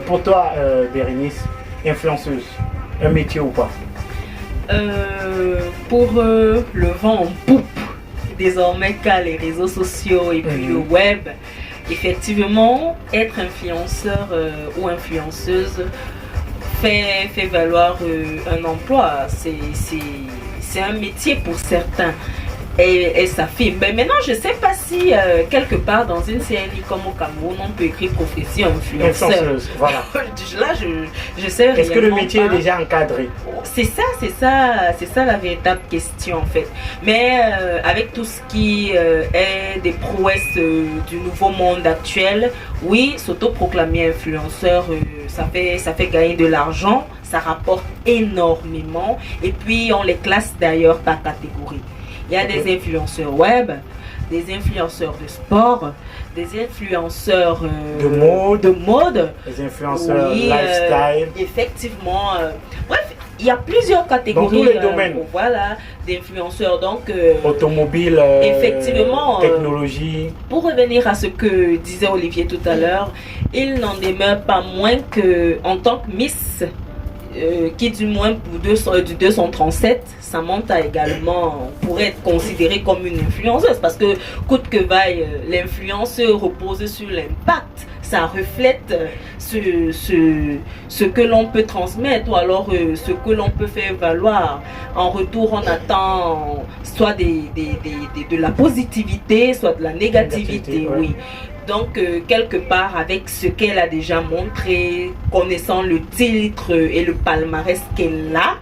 Pour toi, Bérénice, influenceuse, un métier ou pas? Pour le vent en poupe, désormais qu'à les réseaux sociaux et puis le web, effectivement, être influenceur ou influenceuse fait valoir un emploi. C'est un métier pour certains. Et ça fait. Mais maintenant, je ne sais pas si quelque part dans une série comme au Cameroun, on peut écrire profession influenceur. Voilà. Là, je sais. Est-ce que le métier est déjà encadré? C'est ça la véritable question en fait. Mais avec tout ce qui est des prouesses du nouveau monde actuel, oui, s'autoproclamer influenceur, ça fait gagner de l'argent, ça rapporte énormément. Et puis on les classe d'ailleurs par catégorie. Il y a des influenceurs web, des influenceurs de sport, des influenceurs de mode, des influenceurs lifestyle. Effectivement. Bref, il y a plusieurs catégories. Dans tous les domaines. Voilà, d'influenceurs. Donc, automobile, effectivement, technologie. Pour revenir à ce que disait Olivier tout à l'heure, il n'en demeure pas moins que en tant que Miss, qui du moins pour du 237, Samantha également pourrait être considérée comme une influenceuse parce que coûte que vaille, l'influence repose sur l'impact. Ça reflète ce que l'on peut transmettre ou alors ce que l'on peut faire valoir. En retour, on attend soit de la positivité, soit de la négativité. Ouais. Oui. Donc, quelque part, avec ce qu'elle a déjà montré, connaissant le titre et le palmarès qu'elle a,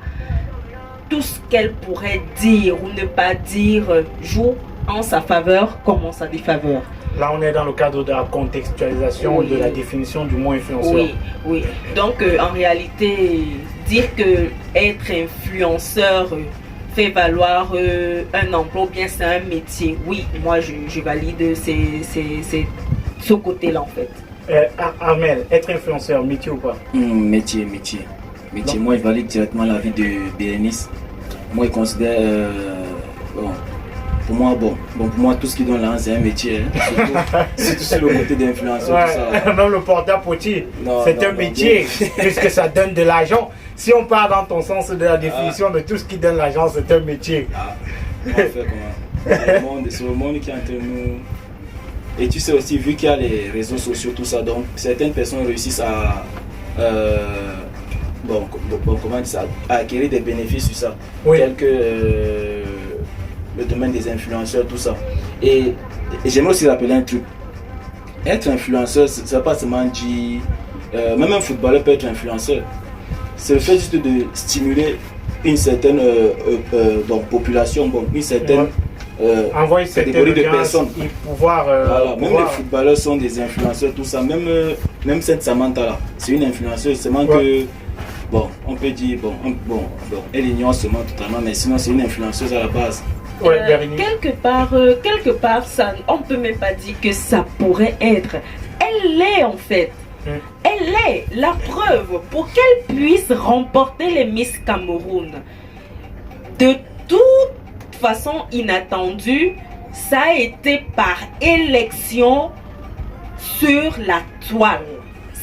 tout ce qu'elle pourrait dire ou ne pas dire joue en sa faveur comme en sa défaveur. Là, on est dans le cadre de la contextualisation, de la définition du mot influenceur. Oui. Donc, en réalité, dire que être influenceur fait valoir un emploi, bien c'est un métier. Oui, moi, je valide ce côté-là, en fait. Armel, être influenceur, métier ou pas? Métier. Moi, je valide directement l'avis de Bérénice. Moi, je considère... Pour moi, tout ce qui donne là, c'est un métier. Hein. Surtout sur le côté d'influenceur. Ouais. Même le porte-à-potier, c'est un métier, puisque ça donne de l'argent. Si on part dans ton sens de la définition de tout ce qui donne l'argent, c'est un métier. On va faire comment? C'est le monde qui est entre nous. Et tu sais aussi, vu qu'il y a les réseaux sociaux, tout ça, donc certaines personnes réussissent à... comment dire ça, à acquérir des bénéfices sur ça. Oui. Tels que le domaine des influenceurs, tout ça. Et j'aimerais aussi rappeler un truc. Être influenceur, ça ne veut pas seulement dire... même un footballeur peut être influenceur. C'est le fait juste de stimuler une certaine population, une certaine catégorie de personnes. Voilà, même les footballeurs sont des influenceurs, tout ça. Même cette Samantha là, c'est une influenceuse, seulement que... on peut dire, elle ignore seulement totalement, mais sinon c'est une influenceuse à la base. Quelque part, ça, on ne peut même pas dire que ça pourrait être. Elle l'est en fait. Elle est la preuve pour qu'elle puisse remporter les Miss Cameroun. De toute façon inattendue, ça a été par élection sur la toile.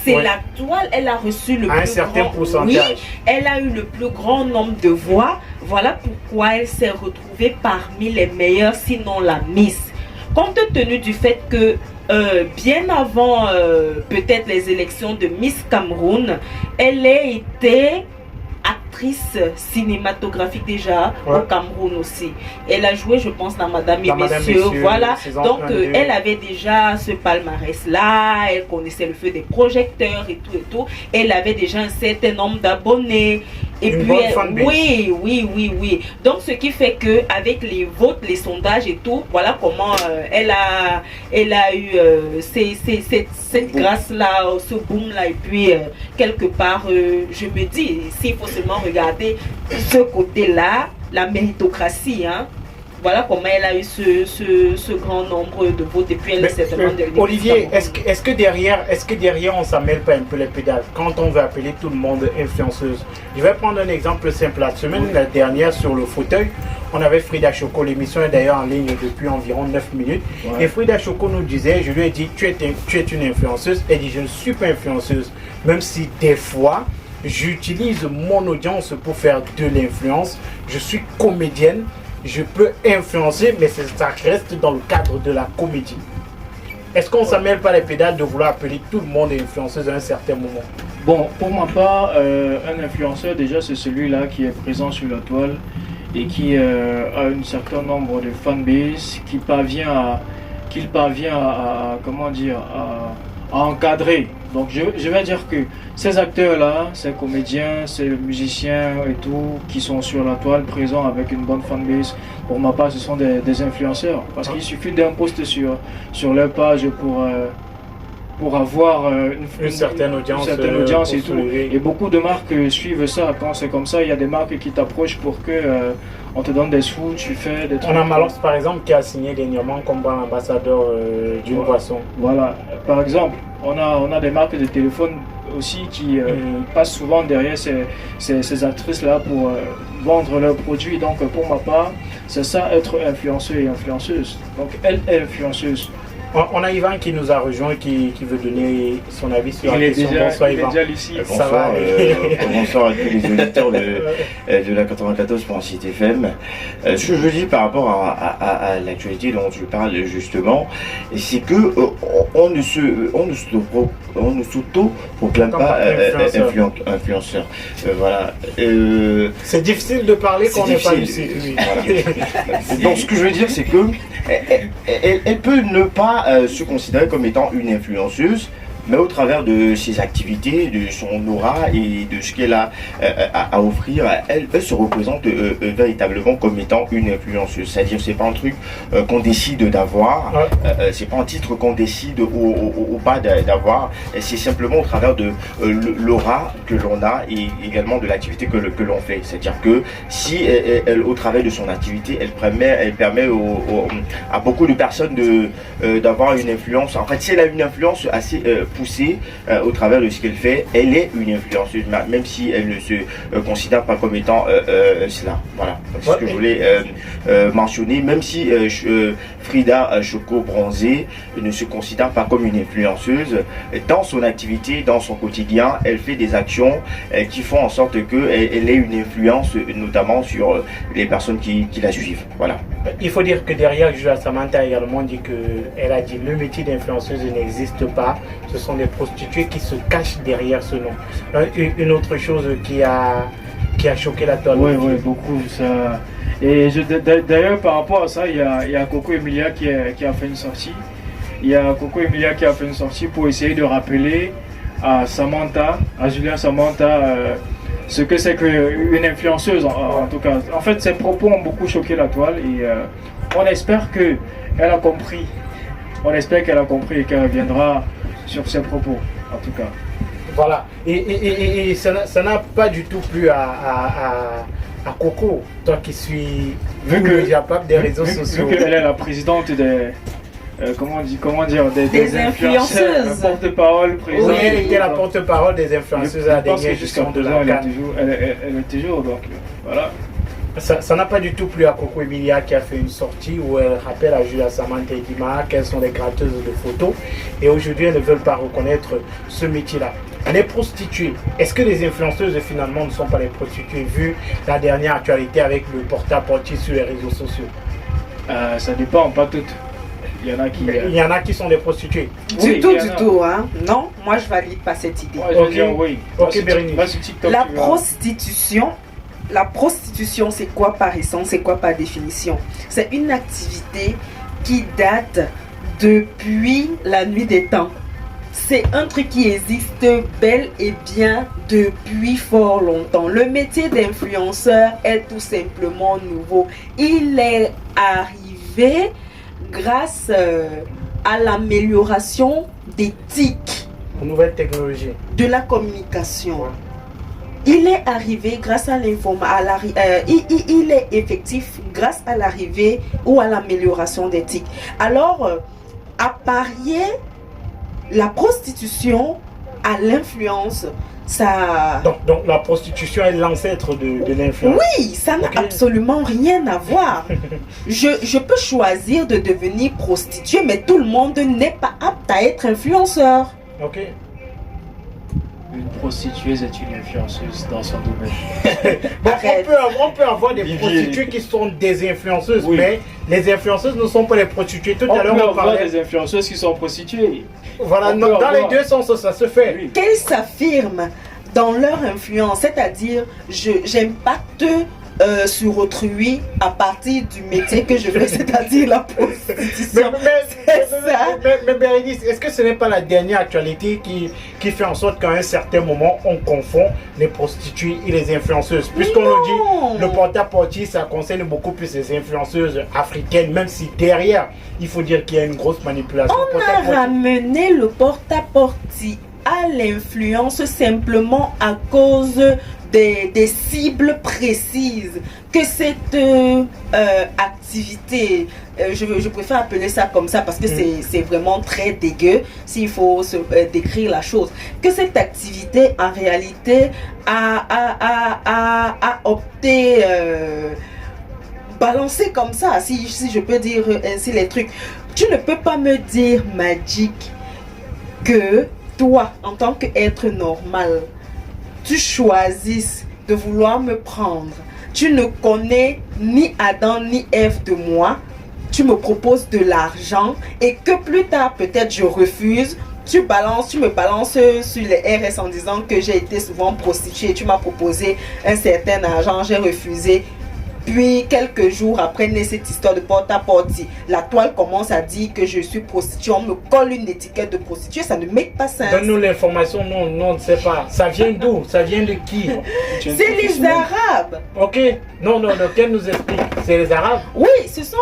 C'est la toile, elle a reçu le plus grand pourcentage. Oui, elle a eu le plus grand nombre de voix. Voilà pourquoi elle s'est retrouvée parmi les meilleures, sinon la Miss. Compte tenu du fait que bien avant peut-être les élections de Miss Cameroun, elle a été actrice cinématographique déjà au Cameroun aussi. Elle a joué, je pense, dans Madame et Messieurs. Voilà. Donc, elle avait déjà ce palmarès-là. Elle connaissait le feu des projecteurs et tout. Elle avait déjà un certain nombre d'abonnés. Et une puis, bonne fanbase. Oui. Donc, ce qui fait que avec les votes, les sondages et tout, voilà comment elle a eu cette grâce-là, ce boom-là. Et puis, quelque part, je me dis, s'il faut seulement regarder ce côté-là, la méritocratie, hein. Voilà comment elle a eu ce grand nombre de votes et puis elle est certainement devenue. Olivier, est-ce que derrière on s'en mêle pas un peu les pédales quand on veut appeler tout le monde influenceuse? Je vais prendre un exemple simple. La semaine dernière sur le fauteuil, on avait Frida Choco. L'émission est d'ailleurs en ligne depuis environ 9 minutes. Et Frida Choco nous disait, je lui ai dit, tu es une influenceuse. Elle dit, je ne suis pas influenceuse. même si des fois, j'utilise mon audience pour faire de l'influence. Je suis comédienne, je peux influencer, mais ça reste dans le cadre de la comédie. Est-ce qu'on ne s'amène pas les pédales de vouloir appeler tout le monde influenceuse à un certain moment? Bon, pour ma part, un influenceur, déjà, c'est celui-là qui est présent sur la toile et qui a un certain nombre de fanbase, qu'il parvient à comment dire, à encadrer. Donc je vais dire que ces acteurs-là, ces comédiens, ces musiciens et tout, qui sont sur la toile, présents avec une bonne fanbase, pour ma part, ce sont des influenceurs. Parce qu'il suffit d'un post sur leur page pour avoir une certaine audience, et tout. Et beaucoup de marques suivent ça. Quand c'est comme ça, il y a des marques qui t'approchent pour que on te donne des sous, tu fais des trucs. On a Malox par exemple qui a signé dernièrement comme bon ambassadeur d'une boisson. Voilà, par exemple, on a des marques de téléphone aussi qui passent souvent derrière ces actrices-là pour vendre leurs produits. Donc pour ma part, c'est ça, être influenceur et influenceuse. Donc elle est influenceuse. On a Ivan qui nous a rejoint, qui veut donner son avis sur la question. Bonsoir Ivan. Bonsoir, bonsoir à tous les auditeurs de la 94.6 FM. Ce que je veux dire par rapport à l'actualité dont je parle justement, c'est que on ne s'auto-proclame pas influenceur. Voilà. C'est difficile de parler quand on n'est pas ici. Voilà. Donc ce que je veux dire, c'est que elle peut ne pas se considérer comme étant une influenceuse, mais au travers de ses activités, de son aura et de ce qu'elle a à offrir, elle se représente véritablement comme étant une influenceuse. C'est-à-dire, c'est pas un truc qu'on décide d'avoir, c'est pas un titre qu'on décide ou pas d'avoir, c'est simplement au travers de l'aura que l'on a et également de l'activité que l'on fait. C'est-à-dire que si elle, au travers de son activité, elle permet à beaucoup de personnes d'avoir une influence. En fait, si elle a une influence assez poussée au travers de ce qu'elle fait, elle est une influenceuse, même si elle ne se considère pas comme étant cela. Voilà, c'est ce que je voulais mentionner, même si Frida Choco Bronzé ne se considère pas comme une influenceuse. Dans son activité, dans son quotidien, elle fait des actions qui font en sorte qu'elle ait une influence, notamment sur les personnes qui la suivent. Voilà. Il faut dire que derrière, Julia Samantha a également dit qu'elle a dit le métier d'influenceuse n'existe pas. Ce sont des prostituées qui se cachent derrière ce nom. Une autre chose qui a choqué la toile. Oui, beaucoup. Ça. Et d'ailleurs, par rapport à ça, il y a Coco Emilia qui a fait une sortie. Il y a Coco Emilia qui a fait une sortie pour essayer de rappeler à Samantha, à Julia Samantha, ce que c'est qu'une influenceuse, en tout cas. En fait, ses propos ont beaucoup choqué la toile et on espère qu'elle a compris. On espère qu'elle a compris et qu'elle reviendra sur ses propos, en tout cas. Voilà. Et ça n'a pas du tout plu à Coco, toi qui suis vu que capable des réseaux sociaux. Vu qu'elle est la présidente des... comment dire des influenceuses. La porte-parole présidente. Oui, elle était la porte-parole des influenceuses à la dernière édition de la CAN. Elle est toujours, donc voilà. Ça n'a pas du tout plu à Coco Emilia qui a fait une sortie où elle rappelle à Julia Samantha et Dima qu'elles sont des gratteuses de photos et aujourd'hui elles ne veulent pas reconnaître ce métier-là. Les prostituées, est-ce que les influenceuses finalement ne sont pas les prostituées vu la dernière actualité avec le porte-à-porte sur les réseaux sociaux? Ça dépend, pas toutes. Il y en a qui sont des prostituées. Du tout, hein. Non, moi je valide pas cette idée. Oui. Ok, Bérénice. La prostitution, c'est quoi par essence, c'est quoi par définition? C'est une activité qui date depuis la nuit des temps. C'est un truc qui existe bel et bien depuis fort longtemps. Le métier d'influenceur est tout simplement nouveau. Il est arrivé grâce à l'amélioration des TIC, nouvelles technologies, de la communication. Ouais. Il est arrivé grâce à l'information, il est effectif grâce à l'arrivée ou à l'amélioration des TIC. Alors, à parier la prostitution à l'influence, ça... Donc la prostitution est l'ancêtre de l'influence. Oui, ça n'a absolument rien à voir. Je peux choisir de devenir prostituée, mais tout le monde n'est pas apte à être influenceur. Ok. une prostitueuse est une influenceuse dans son domaine? Bon, on peut avoir des Vivier. prostituées qui sont des influenceuses, Oui. mais les influenceuses ne sont pas des prostituées. Tout On à peut l'heure, on avoir parlait. des influenceuses qui sont prostituées. Voilà, on dans peut les avoir. deux sens, ça se fait. Oui. Qu'elles s'affirment dans leur influence, c'est-à-dire j'impacte sur autrui à partir du métier que je fais, c'est-à-dire la prostitution. C'est ça. Mais Bérénice, est-ce que ce n'est pas la dernière actualité qui fait en sorte qu'à un certain moment, on confond les prostituées et les influenceuses? Puisqu'on nous dit le porte-à-porte, ça concerne beaucoup plus les influenceuses africaines, même si derrière, il faut dire qu'il y a une grosse manipulation. On a ramené le porte-à-porte à l'influence simplement à cause des cibles précises que cette activité, je préfère appeler ça comme ça parce que c'est vraiment très dégueu s'il faut décrire la chose, que cette activité en réalité a opté balancer comme ça, si je peux dire ainsi les trucs. Tu ne peux pas me dire, Magic, que toi, en tant qu'être normal, tu choisisses de vouloir me prendre. Tu ne connais ni Adam ni Ève de moi. Tu me proposes de l'argent et que plus tard, peut-être, je refuse. Tu me balances sur les RS en disant que j'ai été souvent prostituée. Tu m'as proposé un certain argent, j'ai refusé. Puis, quelques jours après naît cette histoire de porte-à-porte, la toile commence à dire que je suis prostituée. On me colle une étiquette de prostituée, ça ne make pas sens. Donne-nous l'information, non, on ne sait pas. Ça vient d'où? Ça vient de qui? C'est les Arabes. Ok, non, qu'elle nous explique. C'est les Arabes? Oui, ce sont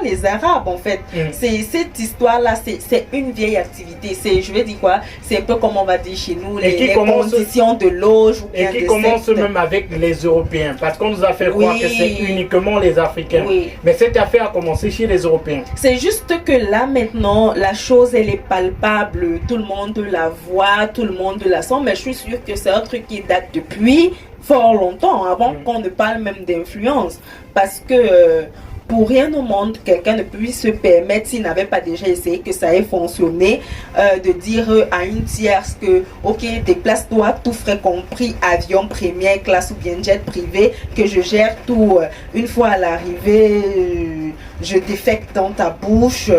les Arabes en fait. C'est cette histoire-là, c'est une vieille activité. Je vais dire quoi? C'est un peu comme on va dire chez nous, les conditions de loge ou bien et qui de commence secte. même avec les Européens, parce qu'on nous a fait croire que c'est uniquement les Africains. Oui. Mais cette affaire a commencé chez les Européens. C'est juste que là maintenant, la chose elle est palpable, tout le monde la voit, tout le monde la sent, mais je suis sûre que c'est un truc qui date depuis fort longtemps, avant qu'on ne parle même d'influence. Parce que pour rien au monde, quelqu'un ne puisse se permettre, s'il n'avait pas déjà essayé que ça ait fonctionné, de dire à une tierce que, ok, déplace-toi, tout frais compris, avion première classe ou bien jet privé, que je gère tout. Une fois à l'arrivée, je défecte dans ta bouche,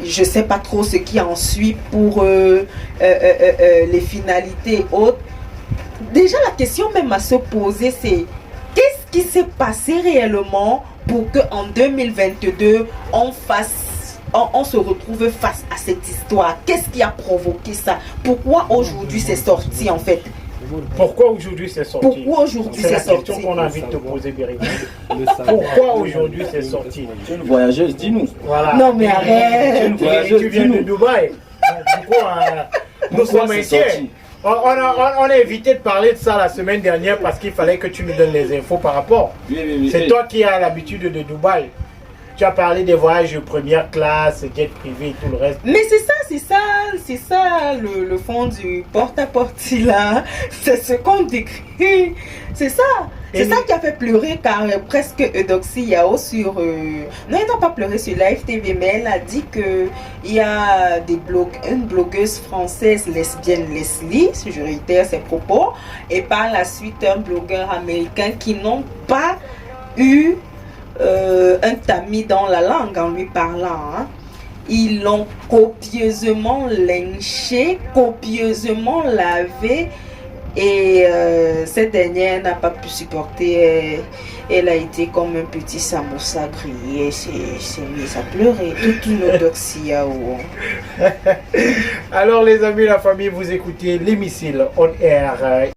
je sais pas trop ce qui en suit pour les finalités autres. Déjà, la question même à se poser, c'est qu'est-ce qui s'est passé réellement pour qu'en 2022, on se retrouve face à cette histoire? Qu'est-ce qui a provoqué ça? Pourquoi aujourd'hui c'est sorti en fait? Pourquoi aujourd'hui c'est sorti? Pourquoi aujourd'hui C'est c'est la sorti? question qu'on a envie de te poser, Bérénice. Pourquoi aujourd'hui c'est sorti? Tu es une voyageuse, dis-nous. Voilà. Non mais arrête! Tu viens de Dubaï. Du coup, nous sommes inquiets. On a évité de parler de ça la semaine dernière parce qu'il fallait que tu nous donnes les infos par rapport. Oui. C'est toi qui as l'habitude de Dubaï. Tu as parlé des voyages de première classe, jet privé et tout le reste. Mais c'est ça le fond du porte-à-porte là. C'est ce qu'on décrit. C'est ça. C'est ça qui a fait pleurer car presque Eudoxie Yao sur... non, elle n'a pas pleuré sur Live TV, mais elle a dit qu'il y a une blogueuse française lesbienne, Leslie, si je réitère ses propos, et par la suite un blogueur américain qui n'ont pas eu un tamis dans la langue en lui parlant. Hein. Ils l'ont copieusement lynché, copieusement lavé. Et cette dernière n'a pas pu supporter, elle a été comme un petit samoussa grillé, s'est mise à pleurer, toute une Eudoxia. Alors les amis, la famille, vous écoutez l'émission On Air.